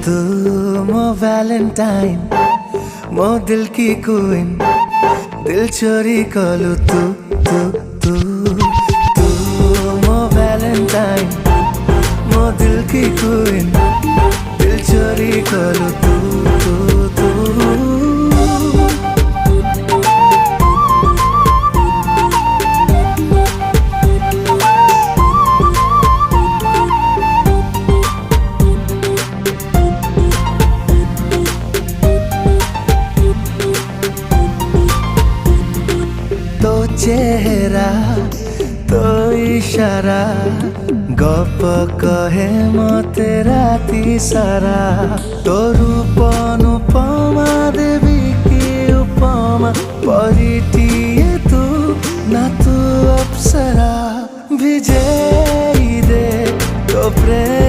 तू मो वैलेंटाइन मो दिल की क्वीन दिल चोरी कलु तू तू तू तू मो वैलेंटाइन मो दिल की क्वीन दिल चोरी कलु तू तू तू तो चेहरा तो इशारा गप कहे मते राति सारा तो रूप अनुपमा देवी की उपमा परिटिए तू ना तू अप्सरा विजयी दे तो प्रेम